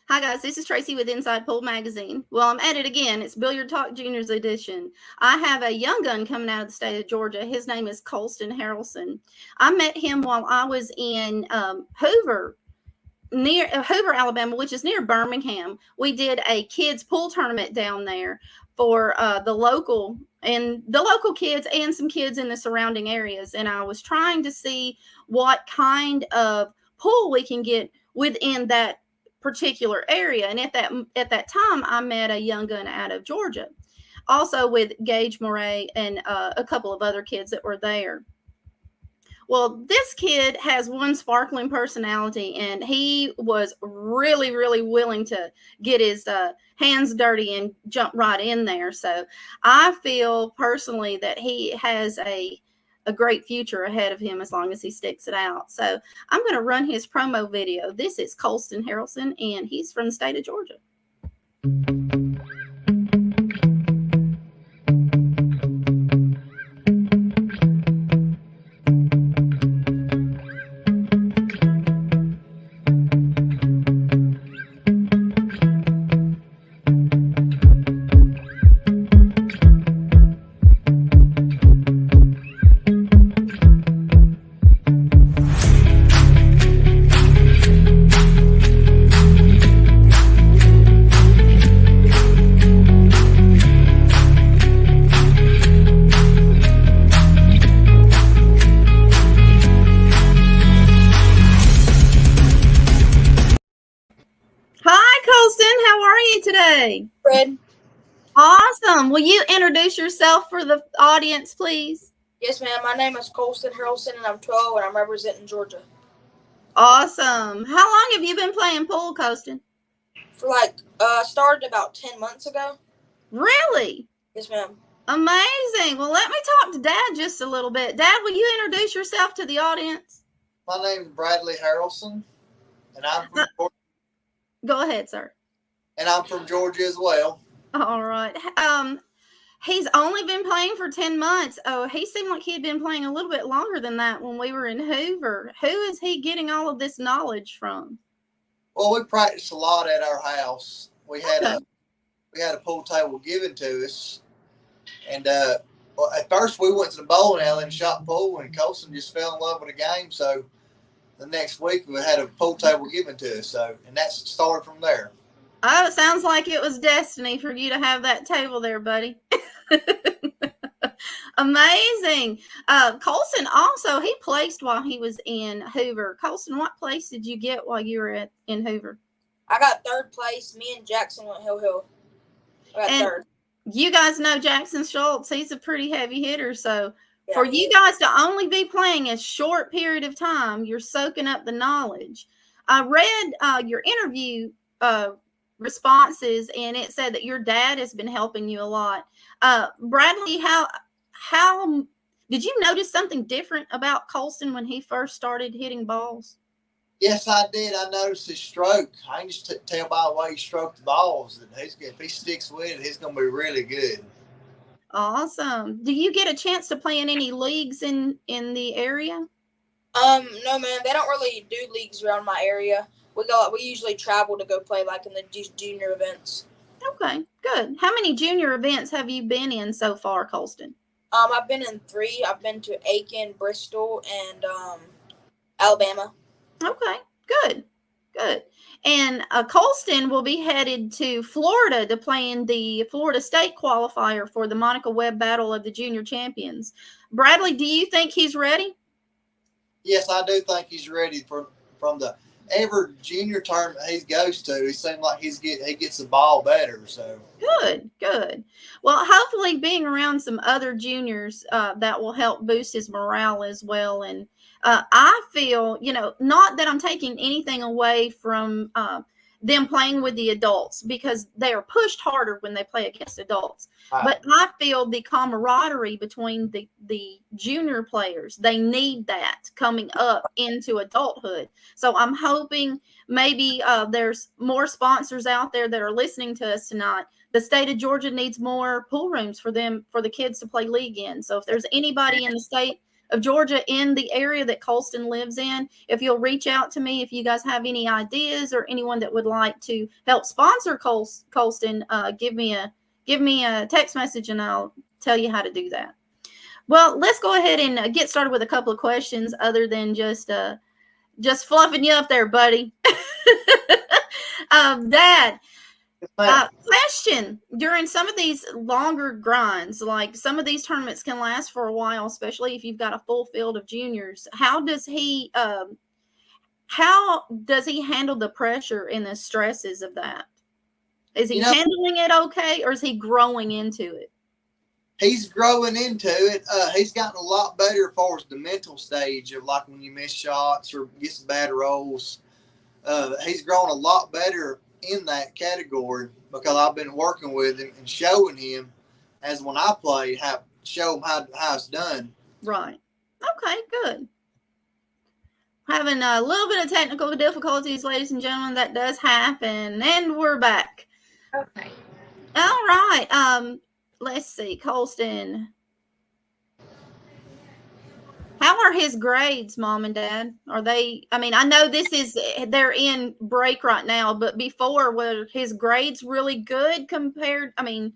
Hi guys, this is Tracy with Inside Pool Magazine. Well, I'm at it again. It's Billiard Talk Juniors edition. I have a young gun coming out of the state of Georgia. His name is Colston Harrelson. I met him while I was in Hoover, near Hoover, Alabama, which is near Birmingham. We did a kids pool tournament down there for the local kids and some kids in the surrounding areas. And I was trying to see what kind of pool we can get within that particular area. And at that time, I met a young gun out of Georgia, also with Gage Moray and a couple of other kids that were there. Well, this kid has one sparkling personality, and he was really, really willing to get his hands dirty and jump right in there. So I feel personally that he has a great future ahead of him as long as he sticks it out. So I'm going to run his promo video. This is Colston Harrelson, and he's from the state of Georgia. Hi, Colston. How are you today? Fred? Awesome. Will you introduce yourself for the audience, please? Yes, ma'am. My name is Colston Harrelson, and I'm 12, and I'm representing Georgia. Awesome. How long have you been playing pool, Colston? Started about 10 months ago. Really? Yes, ma'am. Amazing. Well, let me talk to Dad just a little bit. Dad, will you introduce yourself to the audience? My name is Bradley Harrelson, and I'm from Georgia. Go ahead, sir. And I'm from Georgia as well. All right. He's only been playing for 10 months. Oh, he seemed like he had been playing a little bit longer than that when we were in Hoover. Who is he getting all of this knowledge from? Well, we practiced a lot at our house. We had a pool table given to us, and at first we went to the bowling alley and shot pool, and Colston just fell in love with the game. So the next week we had a pool table given to us. And that started from there. Oh, it sounds like it was destiny for you to have that table there, buddy. Amazing. Colston also, he placed while he was in Hoover. Colston, what place did you get while you were in Hoover? I got third place. Me and Jackson went hill. I got third. You guys know Jackson Schultz. He's a pretty heavy hitter. So for you guys to only be playing a short period of time, you're soaking up the knowledge. I read your interview responses, and it said that your dad has been helping you a lot. Bradley, how did you notice something different about Colston when he first started hitting balls? Yes, I did. I noticed his stroke. I can just tell by the way he stroked the balls that if he sticks with it, he's going to be really good. Awesome. Do you get a chance to play in any leagues in the area? No, man. They don't really do leagues around my area. We usually travel to go play like in the junior events. Okay, good. How many junior events have you been in so far, Colston? I've been in 3. I've been to Aiken, Bristol, and Alabama. Okay, good. And Colston will be headed to Florida to play in the Florida State qualifier for the Monica Webb Battle of the Junior Champions. Bradley, do you think he's ready? Yes, I do think he's ready from the every junior tournament he goes to. He seems like he gets the ball better. So good. Well, hopefully being around some other juniors that will help boost his morale as well. And I feel, not that I'm taking anything away from them playing with the adults, because they are pushed harder when they play against adults. Right. But I feel the camaraderie between the junior players, they need that coming up into adulthood. So I'm hoping maybe there's more sponsors out there that are listening to us tonight. The state of Georgia needs more pool rooms for the kids to play league in. So if there's anybody in the state of Georgia in the area that Colston lives in. If you'll reach out to me, if you guys have any ideas or anyone that would like to help sponsor Colston, give me a text message and I'll tell you how to do that. Well, let's go ahead and get started with a couple of questions other than just fluffing you up there, buddy. Dad, question. During some of these longer grinds, like some of these tournaments can last for a while, especially if you've got a full field of juniors. How does he handle the pressure and the stresses of that? Is he handling it okay, or is he growing into it? He's growing into it. He's gotten a lot better as far as the mental stage of like when you miss shots or get some bad rolls. He's grown a lot better in that category because I've been working with him and showing him as when I play, show him how it's done. Right. Okay, good. Having a little bit of technical difficulties, ladies and gentlemen. That does happen. And we're back. Okay. All right. Let's see, Colston. How are his grades, Mom and Dad? Are they, I mean, I know they're in break right now, but before, were his grades really good considering,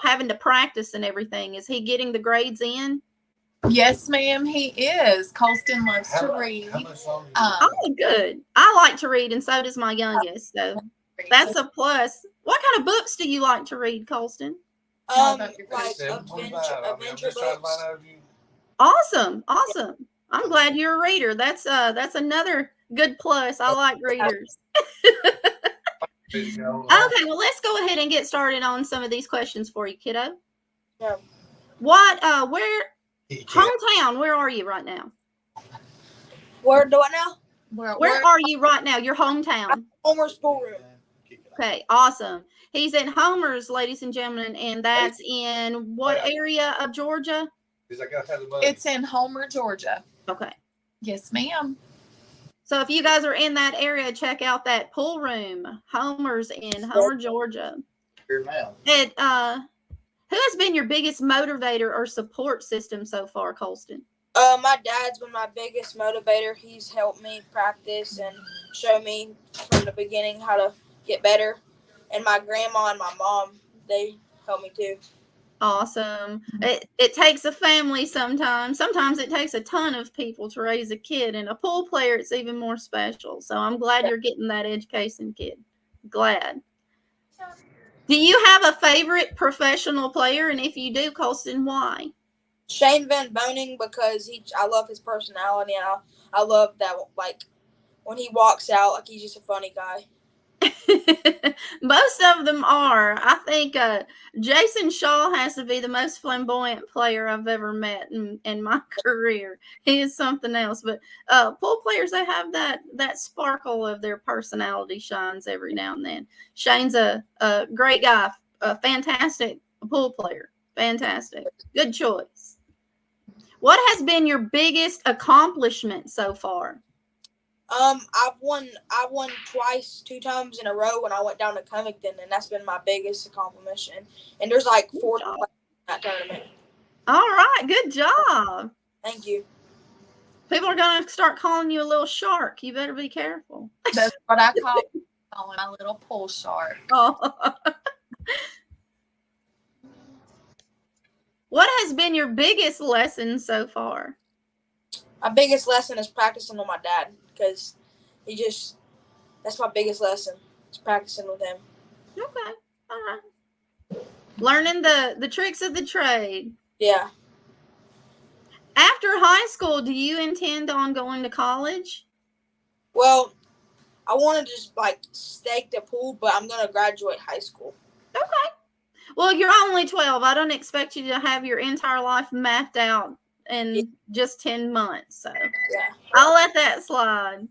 having to practice and everything? Is he getting the grades in? Yes, ma'am, he is. Colston loves to read. Oh, good. I like to read, and so does my youngest, so that's a plus. What kind of books do you like to read, Colston? Like adventure books. Awesome. I'm glad you're a reader. That's another good plus. I like readers. Okay, well, let's go ahead and get started on some of these questions for you, kiddo. Yeah. Hometown, where are you right now? Where do I now? Where are you right now? Your hometown. Homer's pool room. Okay, awesome. He's in Homer's, ladies and gentlemen, and that's in what area of Georgia? It's in Homer, Georgia. Okay. Yes, ma'am. So if you guys are in that area, check out that pool room. Homer's in Homer, Georgia. And who has been your biggest motivator or support system so far, Colston? My dad's been my biggest motivator. He's helped me practice and show me from the beginning how to get better. And my grandma and my mom, they help me too. Awesome. It takes a family sometimes. Sometimes it takes a ton of people to raise a kid, and a pool player, it's even more special. So I'm glad you're getting that education, kid. Glad. Do you have a favorite professional player? And if you do, Colston, why? Shane Van Boning, because I love his personality, and I love that, like, when he walks out, like, he's just a funny guy. Most of them are. I think Jason Shaw has to be the most flamboyant player I've ever met in my career. He is something else. But pool players, they have that sparkle of their personality shines every now and then. Shane's a great guy, a fantastic pool player. Fantastic. Good choice. What has been your biggest accomplishment so far? I've won twice, 2 times in a row when I went down to Covington, and that's been my biggest accomplishment. And there's like 4 in that tournament. All right, good job. Thank you. People are gonna start calling you a little shark. You better be careful. That's what I call my little pool shark. Oh. What has been your biggest lesson so far? My biggest lesson is practicing with my dad, because that's my biggest lesson, is practicing with him. Okay. All right. Learning the tricks of the trade. Yeah. After high school, do you intend on going to college? Well, I want to just stake the pool, but I'm going to graduate high school. Okay. Well, you're only 12. I don't expect you to have your entire life mapped out in just 10 months. So yeah. I'll let that slide.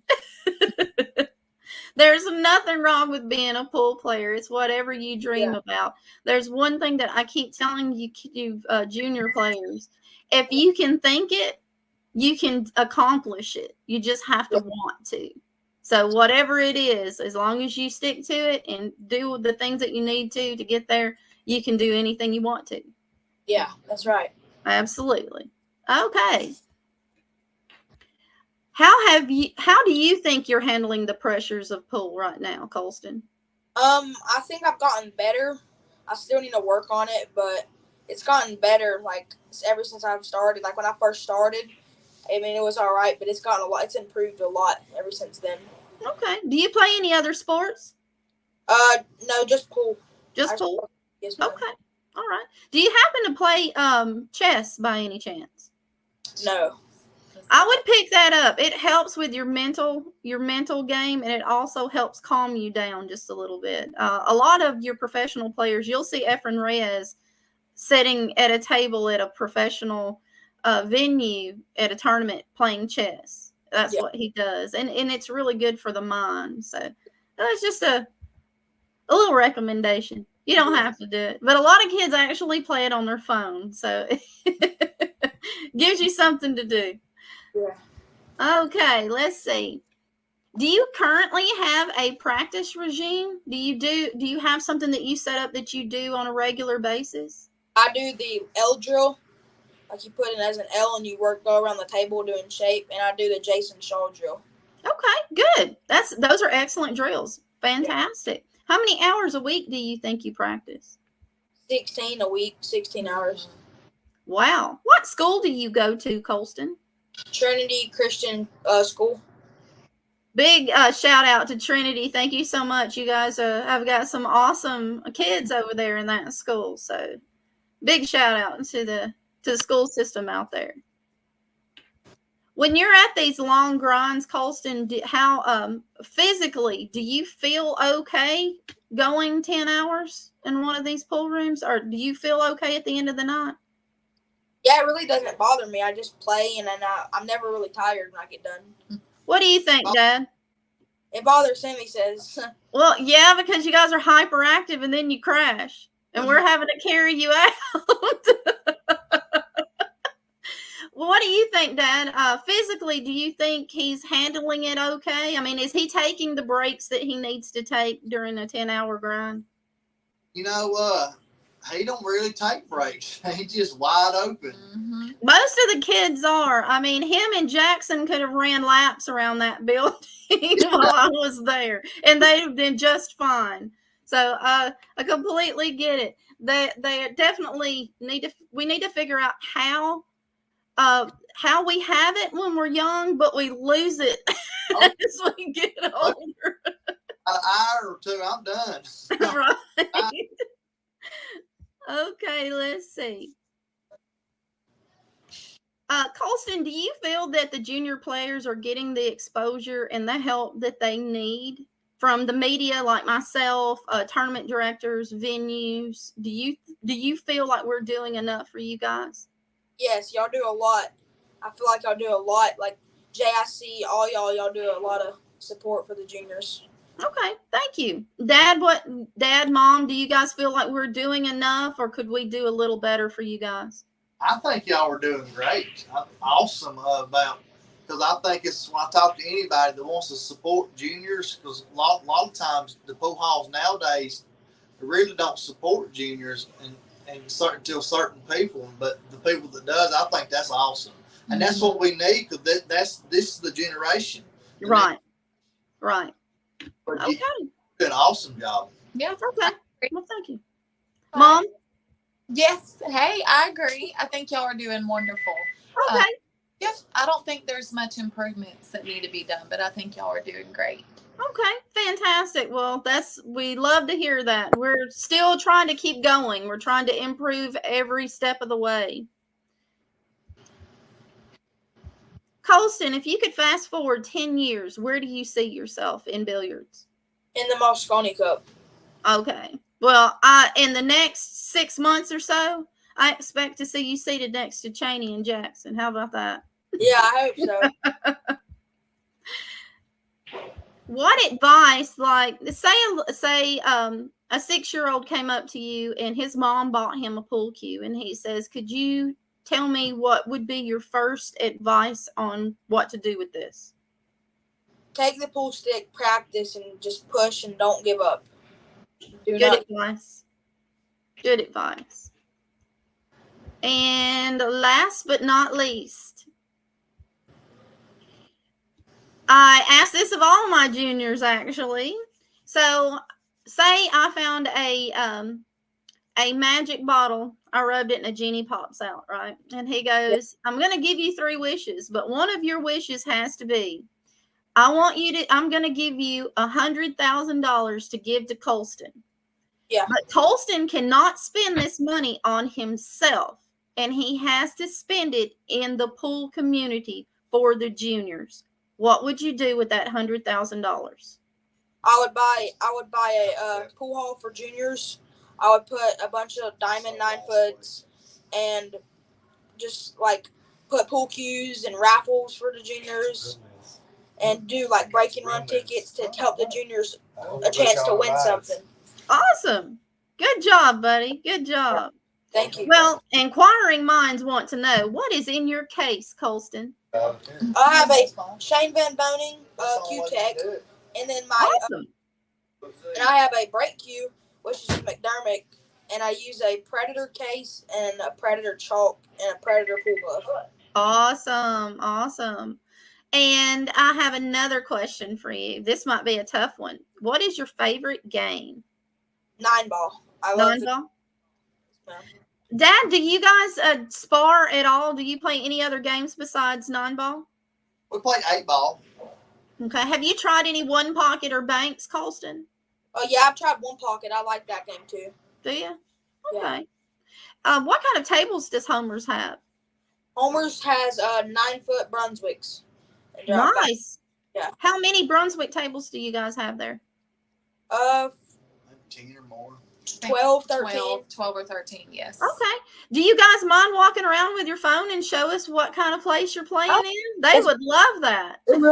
There's nothing wrong with being a pool player. It's whatever you dream about. There's one thing that I keep telling you junior players. If you can think it, you can accomplish it. You just have to want to. So whatever it is, as long as you stick to it and do the things that you need to get there, you can do anything you want to. Yeah, that's right. Absolutely. Okay. How do you think you're handling the pressures of pool right now, Colston? I think I've gotten better. I still need to work on it, but it's gotten better, like, ever since I've started. Like, when I first started, I mean, it was all right, but it's gotten a lot. It's improved a lot ever since then. Okay. Do you play any other sports? No, just pool. Just pool? Yes, ma'am. Okay. All right. Do you happen to play chess by any chance? No. I would pick that up. It helps with your mental game, and it also helps calm you down just a little bit. A lot of your professional players, you'll see Efren Reyes sitting at a table at a professional venue at a tournament playing chess. That's what he does, and it's really good for the mind. So that's just a little recommendation. You don't have to do it, but a lot of kids actually play it on their phone, so it gives you something to do. Yeah. Okay, let's see. Do you currently have a practice regime? Do you have something that you set up that you do on a regular basis? I do the L drill. Like, you put it as an L and you go around the table doing shape, and I do the Jason Shaw drill. Okay, good. Those are excellent drills. Fantastic. Yeah. How many hours a week do you think you practice? 16 a week, 16 hours. Wow. What school do you go to, Colston? Trinity Christian School. Big shout out to Trinity. Thank you so much. You guys have got some awesome kids over there in that school. So big shout out to the school system out there. When you're at these long grinds, Colston, how physically do you feel okay going 10 hours in one of these pool rooms, or do you feel okay at the end of the night? Yeah, it really doesn't bother me. I just play, and then I'm never really tired when I get done. What do you think, Dad? It bothers him, he says. Well, yeah, because you guys are hyperactive and then you crash, and we're having to carry you out. What do you think, Dad? Physically, do you think he's handling it okay? I mean, is he taking the breaks that he needs to take during a 10-hour grind? You know, he don't really take breaks. He's just wide open. Mm-hmm. Most of the kids are. I mean, him and Jackson could have ran laps around that building while I was there, and they've been just fine. So I completely get it. They definitely we need to figure out how we have it when we're young, but we lose it as we get older. An hour or two, I'm done. Right. Okay, let's see. Colston, do you feel that the junior players are getting the exposure and the help that they need from the media, like myself, tournament directors, venues? Do you feel like we're doing enough for you guys? Yes, y'all do a lot. I feel like y'all do a lot. Like JIC, all y'all do a lot of support for the juniors. Okay, thank you. Dad, Mom, do you guys feel like we're doing enough, or could we do a little better for you guys? I think y'all are doing great. Awesome because I think it's when I talk to anybody that wants to support juniors, because a lot of times the pool halls nowadays really don't support juniors and until certain people, but the people that does, I think that's awesome, and that's what we need, because this is the generation. Right. Okay. You did an awesome job. Yeah. Okay. Well, thank you, Mom. Yes. Hey, I agree. I think y'all are doing wonderful. Okay. Yeah. I don't think there's much improvements that need to be done, but I think y'all are doing great. Okay, fantastic. Well, we love to hear that. We're still trying to keep going. We're trying to improve every step of the way. Colston, if you could fast forward 10 years, where do you see yourself in billiards? In the Moscone Cup. Okay. Well, in the next 6 months or so, I expect to see you seated next to Cheney and Jackson. How about that? Yeah, I hope so. What advice, like say a 6-year-old came up to you and his mom bought him a pool cue, and he says, could you tell me what would be your first advice on what to do with this? Take the pool stick, practice, and just push and don't give up. Good advice. And last but not least, I asked this of all my juniors, actually. So, say I found a magic bottle. I rubbed it and a genie pops out, right? And he goes, I'm going to give you 3 wishes, but one of your wishes has to be, I'm going to give you $100,000 to give to Colston. Yeah. But Colston cannot spend this money on himself, and he has to spend it in the pool community for the juniors. What would you do with that $100,000? I would buy a pool hall for juniors. I would put a bunch of diamond 9-foots and just like put pool cues and raffles for the juniors and do like break and run tickets to help the juniors a chance to win something. Awesome. Good job, buddy. Good job. Thank you. Well, inquiring minds want to know, what is in your case, Colston? I have a Shane Van Boning Q-Tech, and then Awesome. and I have a brake cue, which is McDermott, and I use a Predator case and a Predator chalk and a Predator pool glove. Awesome. Awesome. And I have another question for you. This might be a tough one. What is your favorite game? 9-ball. I love 9-ball? No. Dad, do you guys spar at all? Do you play any other games besides 9-ball? We play 8-ball. Okay. Have you tried any one pocket or banks, Colston? Oh, yeah, I've tried one pocket. I like that game, too. Do you? Yeah. Okay. What kind of tables does Homer's have? Homer's has 9-foot Brunswicks. And they're Nice. Yeah. How many Brunswick tables do you guys have there? 10 or more. 12, 13. 12 or 13, yes. Okay. Do you guys mind walking around with your phone and show us what kind of place you're playing in? They would love that. They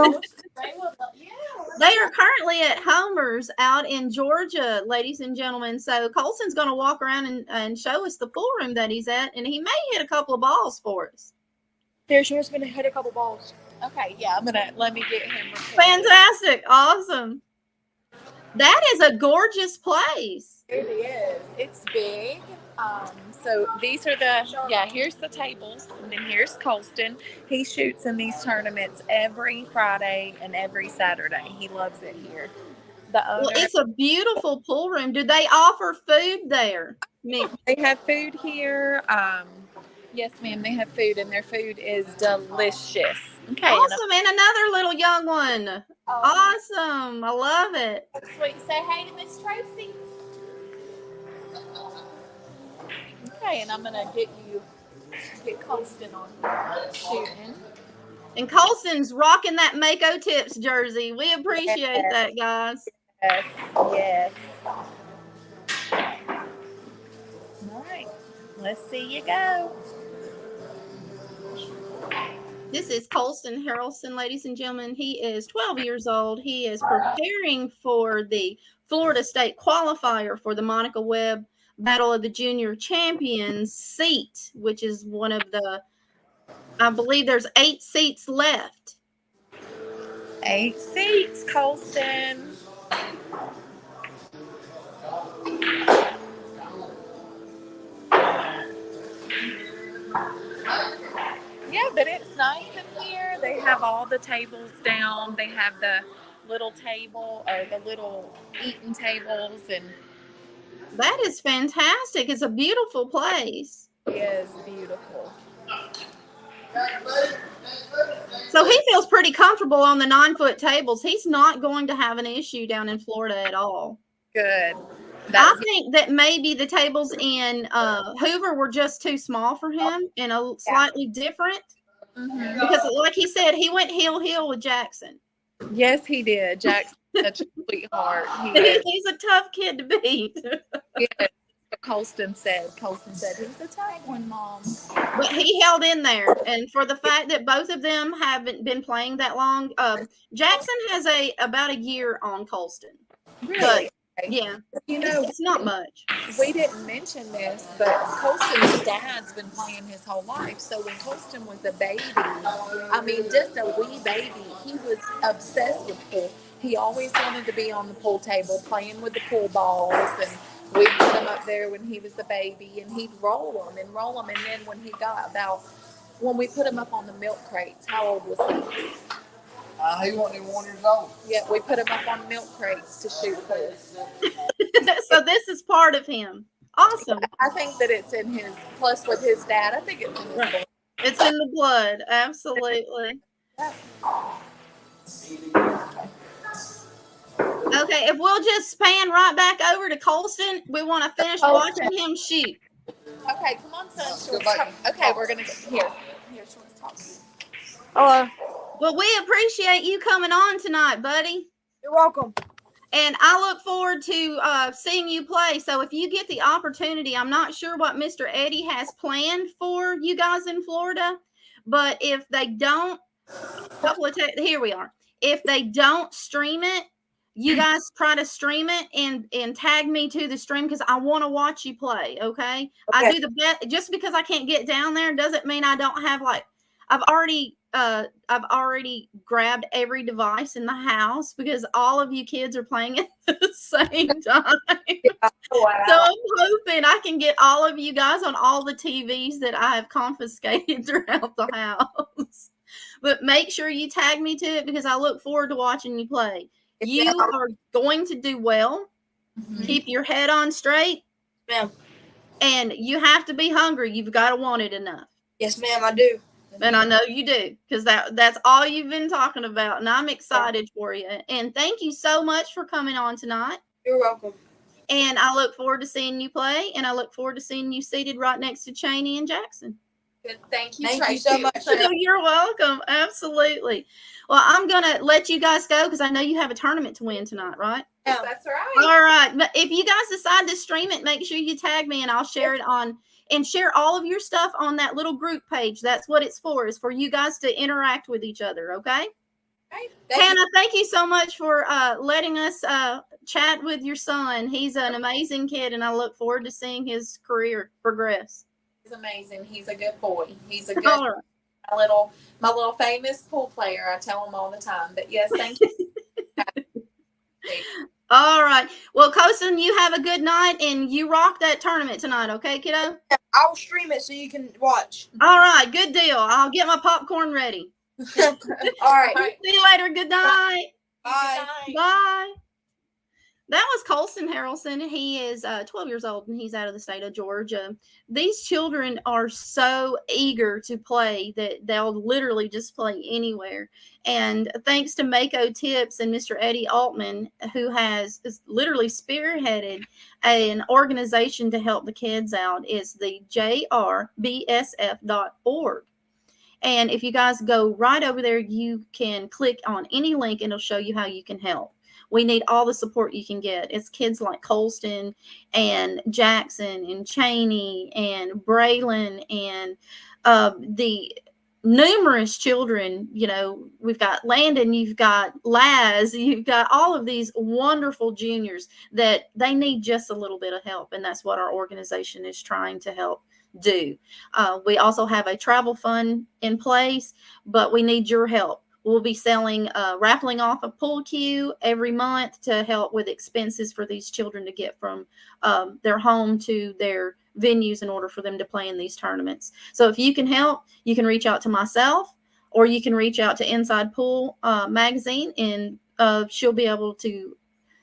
are currently at Homer's out in Georgia, ladies and gentlemen. So Colston's going to walk around and show us the pool room that he's at, and he may hit a couple of balls for us. There, she wants me to hit a couple balls. Okay, yeah, let me get him. Fantastic. Awesome. That is a gorgeous place. It is. It's big. So these are here's the tables, and then here's Colston. He shoots in these tournaments every Friday and every Saturday. He loves it here. The owner, Well, it's a beautiful pool room. Do they offer food there? They have food here. Yes, ma'am, they have food, and their food is delicious. Okay. Awesome. And another little young one. Awesome. I love it. Sweet. Say hey to Miss Tracy. Okay, and I'm going to get Colston on shooting. And Colston's rocking that Mako Tips jersey. We appreciate that, guys. Yes. Yes. All right. Let's see you go. This is Colston Harrelson, ladies and gentlemen. He is 12 years old. He is preparing for the Florida State qualifier for the Monica Webb Battle of the Junior Champions seat, which is one of I believe there's 8 seats left. 8 seats, Colston. Yeah, but it's nice in here. They have all the tables down. They have the little table or the little eating tables, and that is fantastic. It's a beautiful place. It is beautiful. So he feels pretty comfortable on the 9-foot tables. He's not going to have an issue down in Florida at all. Good. I think that maybe the tables in Hoover were just too small for him and a slightly different. Mm-hmm. Because like he said, he went heel with Jackson. Yes, he did. Jackson's such a sweetheart. He's a tough kid to beat. Yes. Colston said he's a tough one, Mom. But he held in there, and for the fact that both of them haven't been playing that long, Jackson has about a year on Colston. Really? But, yeah, it's not much. We didn't mention this, but Colston's dad's been playing his whole life. So when Colston was a baby, just a wee baby, he was obsessed with pool. He always wanted to be on the pool table, playing with the pool balls and we put him up there when he was a baby, and he'd roll them. And then when we put him up on the milk crates, how old was he? He wasn't even 1 year old. Yeah, we put him up on milk crates to shoot pool. So this is part of him. Awesome. I think that it's in his, plus with his dad, I think it's in his blood. It's in the blood. Absolutely. Okay, if we'll just pan right back over to Colston, we want to finish watching him shoot. Okay, come on, son. Okay, we're going to get here. Here, she wants to talk to you. Hello. Well, we appreciate you coming on tonight, buddy. You're welcome. And I look forward to seeing you play. So if you get the opportunity, I'm not sure what Mr. Eddie has planned for you guys in Florida, but if they don't, here we are. If they don't stream it, you guys try to stream it and tag me to the stream because I want to watch you play. Okay? I do the best. Just because I can't get down there doesn't mean I don't have I've already grabbed every device in the house because all of you kids are playing at the same time. Wow. So I'm hoping I can get all of you guys on all the TVs that I have confiscated throughout the house. But make sure you tag me to it because I look forward to watching you play. You are going to do well. Mm-hmm. Keep your head on straight. Ma'am. And you have to be hungry. You've got to want it enough. Yes, ma'am, I do. And I know you do because that's all you've been talking about. And I'm excited for you. And thank you so much for coming on tonight. You're welcome. And I look forward to seeing you play. And I look forward to seeing you seated right next to Cheney and Jackson. Good. Thank you so much. You're welcome. Absolutely. Well, I'm going to let you guys go because I know you have a tournament to win tonight, right? Yes, that's right. All right. But if you guys decide to stream it, make sure you tag me and I'll share it on and share all of your stuff on that little group page. That's what it's for, is for you guys to interact with each other. Okay. Hannah, thank you so much for letting us chat with your son. He's an amazing kid, and I look forward to seeing his career progress. He's amazing. He's a good boy. He's a good my little famous pool player. I tell him all the time. But yes, thank you. All right. Well, Colston, you have a good night, and you rock that tournament tonight, okay, kiddo? I'll stream it so you can watch. All right. Good deal. I'll get my popcorn ready. All right. See you later. Good night. Bye. Bye. That was Colston Harrelson. He is 12 years old, and he's out of the state of Georgia. These children are so eager to play that they'll literally just play anywhere. And thanks to Mako Tips and Mr. Eddie Altman, who has literally spearheaded an organization to help the kids out, is the jrbsf.org. And if you guys go right over there, you can click on any link, and it'll show you how you can help. We need all the support you can get. It's kids like Colston and Jackson and Cheney and Braylon and the numerous children. You know, we've got Landon, you've got Laz, you've got all of these wonderful juniors that they need just a little bit of help. And that's what our organization is trying to help do. We also have a travel fund in place, but we need your help. We'll be selling, raffling off a pool cue every month to help with expenses for these children to get from their home to their venues in order for them to play in these tournaments. So if you can help, you can reach out to myself, or you can reach out to Inside Pool Magazine, and she'll be able to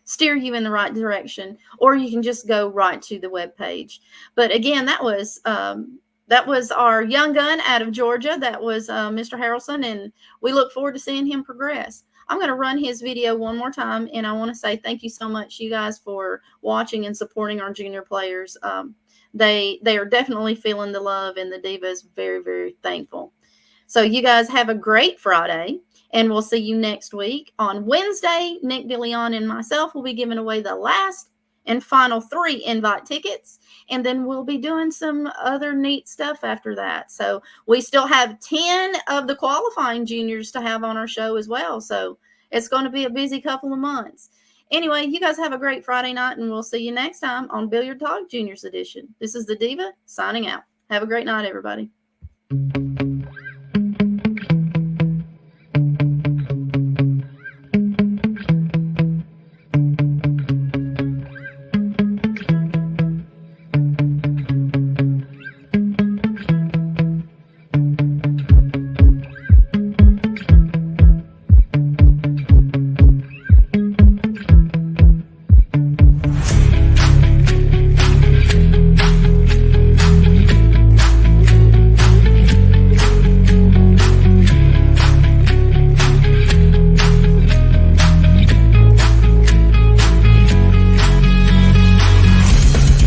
steer you in the right direction, or you can just go right to the webpage. But again, that was our young gun out of Georgia. That was Mr. Harrelson, and we look forward to seeing him progress. I'm going to run his video one more time, and I want to say thank you so much, you guys, for watching and supporting our junior players. They are definitely feeling the love, and the Diva is very, very thankful. So you guys have a great Friday, and we'll see you next week. On Wednesday, Nick DeLeon and myself will be giving away the last and final 3 invite tickets, and then we'll be doing some other neat stuff after that. So we still have 10 of the qualifying juniors to have on our show as well. So it's going to be a busy couple of months. Anyway, you guys have a great Friday night, and we'll see you next time on Billiard Talk Juniors Edition. This is the Diva signing out. Have a great night, everybody.